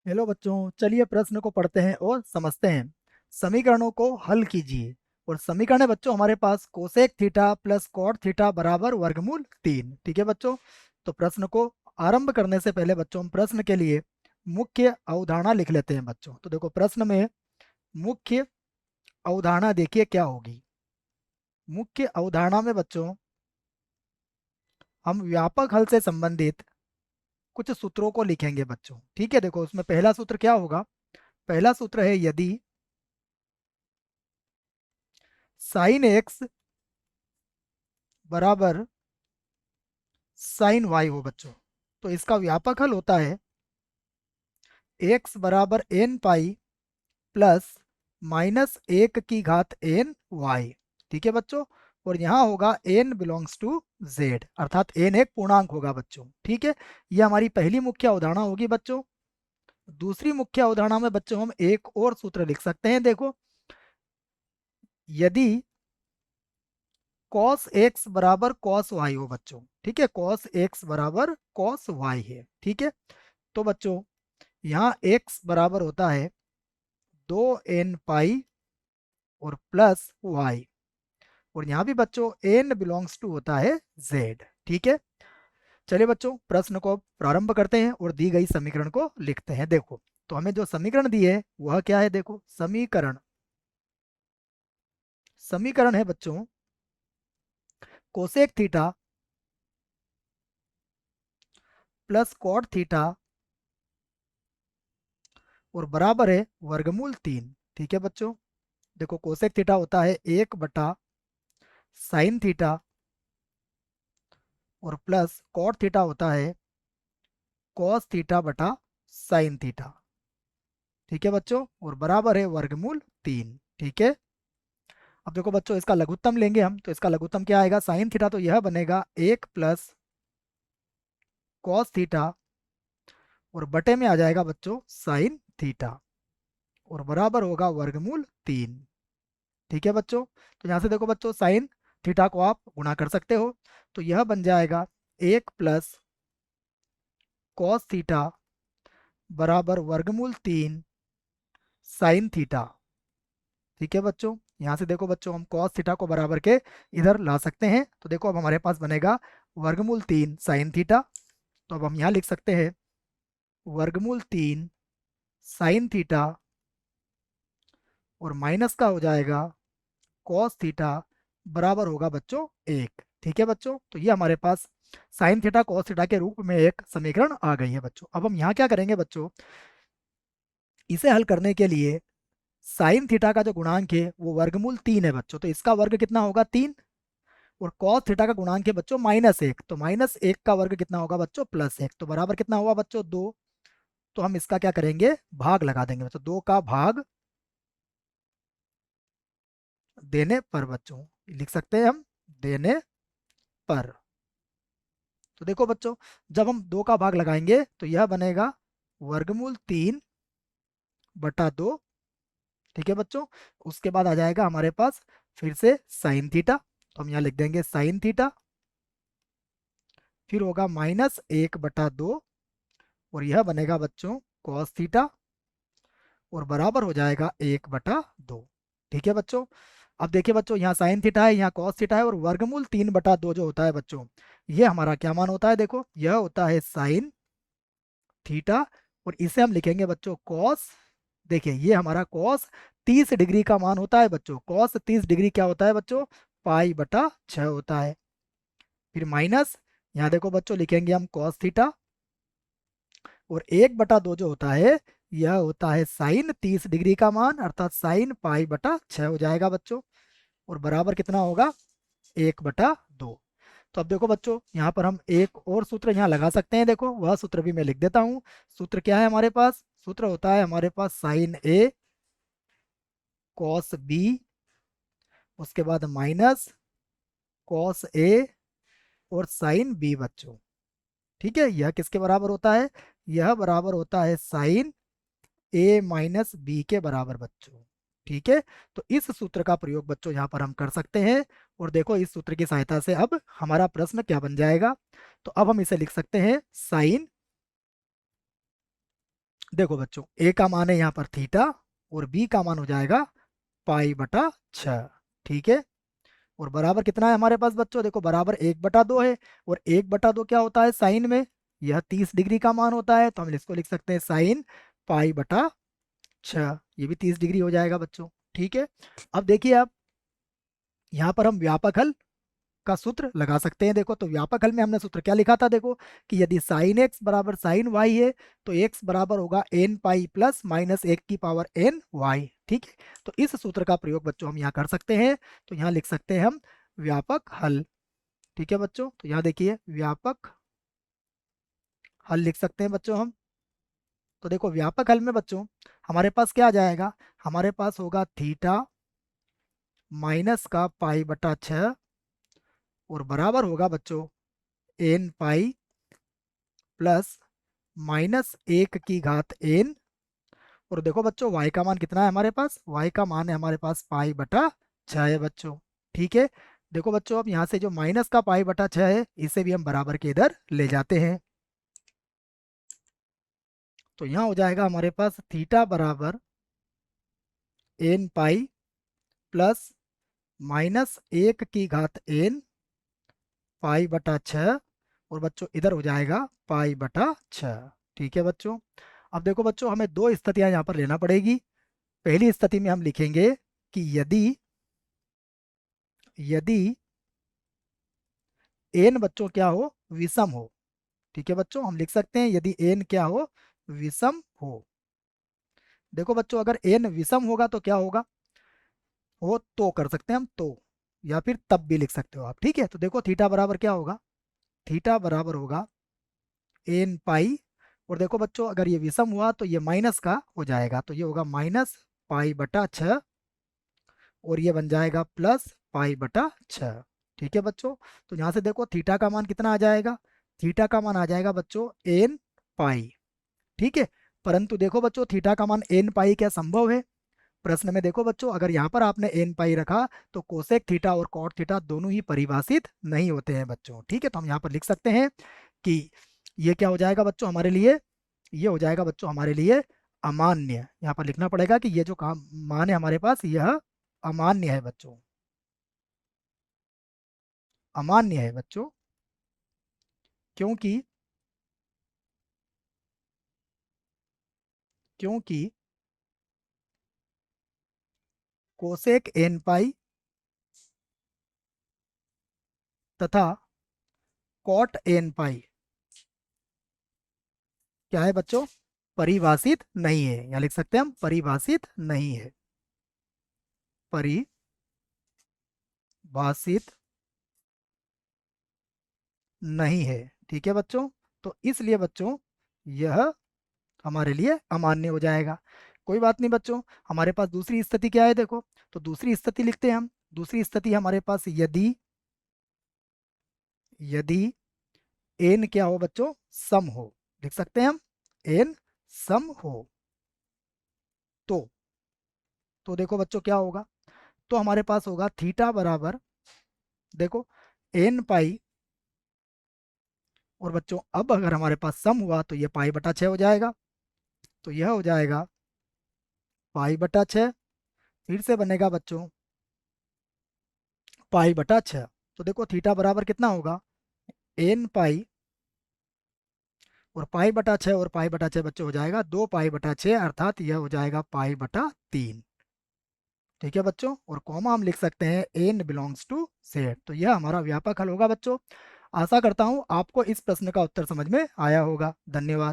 Hello बच्चों, चलिए प्रश्न को पढ़ते हैं और समझते हैं। समीकरणों को हल कीजिए। और समीकरण है बच्चों हमारे पास cosec theta plus cot theta बराबर वर्गमूल 3। ठीक है बच्चों। तो प्रश्न को आरंभ करने से पहले बच्चों हम प्रश्न के लिए मुख्य अवधारणा लिख लेते हैं बच्चों। तो देखो प्रश्न में मुख्य अवधारणा देखिए क्या होगी। मुख्य अवधारणा में बच्चों हम व्यापक हल से संबंधित कुछ सूत्रों को लिखेंगे बच्चों। ठीक है, देखो उसमें पहला सूत्र क्या होगा। पहला सूत्र है यदि साइन एक्स बराबर साइन वाई हो बच्चों, तो इसका व्यापक हल होता है एक्स बराबर एन पाई प्लस माइनस एक की घात एन वाई। ठीक है बच्चों। और यहाँ होगा एन बिलोंग्स टू जेड, अर्थात एन एक पूर्णांक होगा बच्चों। ठीक है, ये हमारी पहली मुख्य अवधारणा होगी बच्चों। दूसरी मुख्य अवधारणा में बच्चों हम एक और सूत्र लिख सकते हैं। देखो यदि cos x बराबर cos y हो बच्चों, ठीक है, cos x बराबर cos y है। ठीक है, तो बच्चों यहाँ x बराबर होता है 2n पाई और प्लस y। और यहाँ भी बच्चों n बिलोंग्स टू होता है z। ठीक है, चलिए बच्चों प्रश्न को प्रारंभ करते हैं और दी गई समीकरण को लिखते हैं। देखो तो हमें जो समीकरण दी है वह क्या है। देखो समीकरण समीकरण है बच्चों cosec theta plus cot theta और बराबर है वर्गमूल 3। ठीक है बच्चों, देखो कोसेक थीटा होता है 1 बटा साइन थीटा और प्लस कॉट थीटा होता है कॉस थीटा बटा साइन थीटा। ठीक है बच्चों, और बराबर है वर्गमूल 3। ठीक है, अब देखो बच्चों इसका लघुत्तम लेंगे हम, तो इसका लघुत्तम क्या आएगा। साइन थीटा तो यह बनेगा 1 प्लस कॉस थीटा और बटे में आ जाएगा बच्चों साइन थीटा और बराबर होगा वर्गमूल 3। ठीक है बच्चों, तो यहाँ से देखो बच्चों साइन थीटा को आप गुणा कर सकते हो, तो यह बन जाएगा 1 प्लस कॉस थीटा बराबर वर्गमूल 3 साइन थीटा। ठीक है बच्चों, यहाँ से देखो बच्चों हम कॉस थीटा को बराबर के इधर ला सकते हैं। तो देखो अब हमारे पास बनेगा वर्गमूल 3 साइन थीटा। तो अब हम यहाँ लिख सकते हैं वर्गमूल 3 साइन थीटा और माइनस का हो जाएगा कॉस थीटा बराबर होगा बच्चों 1। ठीक है बच्चों, तो ये हमारे पास साइन थीटा कॉस थीटा के रूप में एक समीकरण आ गई है बच्चों। अब हम यहाँ क्या करेंगे बच्चों, इसे हल करने के लिए साइन थीटा का जो गुणांक है वो वर्गमूल 3 है बच्चों, तो इसका वर्ग कितना होगा 3। और कॉस थीटा का गुणांक है बच्चों -1, तो -1 का वर्ग कितना होगा बच्चों +1, तो बराबर कितना होगा बच्चों 2। तो हम इसका क्या करेंगे, भाग लगा देंगे बच्चों, 2 का भाग देने पर बच्चों लिख सकते हैं हम देने पर। तो देखो बच्चों जब हम 2 का भाग लगाएंगे तो यह बनेगा वर्गमूल 3/2। ठीक है बच्चों, उसके बाद आ जाएगा हमारे पास फिर से साइन थीटा, तो हम यहाँ लिख देंगे साइन थीटा, फिर होगा -1/2 और यह बनेगा बच्चों कॉस थीटा और बराबर हो जाएगा 1/2। ठीक है बच्चों, अब देखिए बच्चों यहाँ साइन थीटा है, यहाँ कॉस थीटा है, और वर्गमूल 3/2 जो होता है बच्चों ये हमारा क्या मान होता है। देखो यह होता है साइन थीटा और इसे हम लिखेंगे बच्चों कॉस। देखिए ये हमारा कॉस 30 डिग्री का मान होता है बच्चों। कॉस 30 डिग्री क्या होता है बच्चों, पाई/6 होता है। फिर माइनस, यहाँ देखो बच्चों लिखेंगे हम कॉस थीटा और 1/2 जो होता है यह होता है साइन 30 डिग्री का मान, अर्थात साइन पाई/6 हो जाएगा बच्चों और बराबर कितना होगा 1/2। तो अब देखो बच्चों यहाँ पर हम एक और सूत्र यहाँ लगा सकते हैं। देखो वह सूत्र भी मैं लिख देता हूँ। सूत्र क्या है हमारे पास, सूत्र होता है हमारे पास साइन ए कॉस बी, उसके बाद माइनस कॉस ए और साइन बी बच्चों। ठीक है, यह किसके बराबर होता है, यह बराबर होता है साइन ए माइनस बी के बराबर बच्चों। ठीक है, तो इस सूत्र का प्रयोग बच्चों यहाँ पर हम कर सकते हैं। और देखो इस सूत्र की सहायता से अब हमारा प्रश्न क्या बन जाएगा। तो अब हम इसे लिख सकते हैं साइन देखो बच्चों, ए का मान है यहाँ पर थीटा और बी का मान हो जाएगा पाई बटा 6। ठीक है। और बराबर कितना है हमारे पास बच्चों, देखो बराबर 1/2 है। और 1/2 क्या होता है साइन में, यह 30 डिग्री का मान होता है, तो हम इसको लिख सकते हैं साइन पाई बटा 6। ये भी 30 डिग्री हो जाएगा बच्चों। ठीक है। अब देखिए आप, यहाँ पर हम व्यापक हल का सूत्र लगा सकते हैं। देखो तो व्यापक हल में हमने सूत्र क्या लिखा था, देखो कि यदि साइन एक्स बराबर साइन वाई है तो एक्स बराबर होगा एन पाई प्लस माइनस 1 की पावर n y। ठीक है। तो इस सूत्र का प्रयोग बच्चों हम यहाँ कर सकते हैं। तो यहाँ लिख सकते हैं हम व्यापक हल। ठीक है बच्चों, तो यहाँ देखिए व्यापक हल लिख सकते हैं बच्चों हम। तो देखो व्यापक हल में बच्चों हमारे पास क्या आ जाएगा, हमारे पास होगा थीटा माइनस का पाई बटा 6 और बराबर होगा बच्चों एन पाई प्लस -1 की घात n। और देखो बच्चों y का मान कितना है हमारे पास, y का मान है हमारे पास पाई बटा 6 है बच्चों। ठीक है। देखो बच्चों, अब यहाँ से जो माइनस का पाई बटा 6 है इसे भी हम बराबर के इधर ले जाते हैं। तो यहाँ हो जाएगा हमारे पास थीटा बराबर एन पाई प्लस -1 की घात n पाई बटा 6। और बच्चों इधर हो जाएगा पाई बटा 6। ठीक है बच्चों। अब देखो बच्चों, हमें दो स्थितियां यहाँ पर लेना पड़ेगी। पहली स्थिति में हम लिखेंगे कि यदि यदि n बच्चों क्या हो, विषम हो। ठीक है बच्चों, हम लिख सकते हैं यदि n क्या हो, विषम हो। देखो बच्चों, अगर n विषम होगा तो क्या होगा, वो तो कर सकते हैं हम तो, या फिर तब भी लिख सकते हो आप। ठीक है। तो देखो थीटा बराबर क्या होगा, थीटा बराबर होगा एन पाई। और देखो बच्चों, अगर ये विषम हुआ तो ये माइनस का हो जाएगा, तो ये होगा माइनस पाई बटा 6 और ये बन जाएगा प्लस पाई बटा 6। ठीक है बच्चों। तो यहाँ से देखो थीटा का मान कितना आ जाएगा, थीटा का मान आ जाएगा बच्चों एन पाई। ठीक है। परंतु देखो बच्चों, थीटा का मान एन पाई क्या संभव है, प्रश्न में देखो बच्चों, अगर यहाँ पर आपने एन पाई रखा तो कोसेक थीटा और कॉट थीटा दोनों ही परिभाषित नहीं होते हैं बच्चों। ठीक है। तो हम यहाँ पर लिख सकते हैं कि ये क्या हो जाएगा बच्चों हमारे लिए, ये हो जाएगा बच्चों हमारे लिए अमान्य। यहाँ पर लिखना पड़ेगा कि ये जो काम मान है हमारे पास यह अमान्य है बच्चों, अमान्य है बच्चों। क्योंकि क्योंकि कोसेक एन पाई तथा कॉट एन पाई क्या है बच्चों, परिभाषित नहीं है। यहाँ लिख सकते हैं हम परिभाषित नहीं है, परिभाषित नहीं है। ठीक है बच्चों। तो इसलिए बच्चों यह हमारे लिए अमान्य हो जाएगा। कोई बात नहीं बच्चों, हमारे पास दूसरी स्थिति क्या है, देखो तो दूसरी स्थिति लिखते हैं हम। दूसरी स्थिति हमारे पास यदि यदि एन क्या हो बच्चों, सम हो। लिख सकते हैं हम एन सम हो। तो देखो बच्चों क्या होगा, तो हमारे पास होगा थीटा बराबर, देखो एन पाई। और बच्चों अब अगर हमारे पास सम हुआ तो ये पाई बटा 6 हो जाएगा। तो यह हो जाएगा पाई बटा 6। फिर से बनेगा बच्चों पाई बटा 6। तो देखो थीटा बराबर कितना होगा, एन पाई और पाई बटा 6 और पाई बटा 6 बच्चों हो जाएगा 2 पाई बटा 6, अर्थात यह हो जाएगा पाई बटा 3। ठीक है बच्चों। और कॉमा हम लिख सकते हैं एन बिलोंग्स टू जेड। तो यह हमारा व्यापक हल होगा बच्चों। आशा करता हूँ आपको इस प्रश्न का उत्तर समझ में आया होगा। धन्यवाद।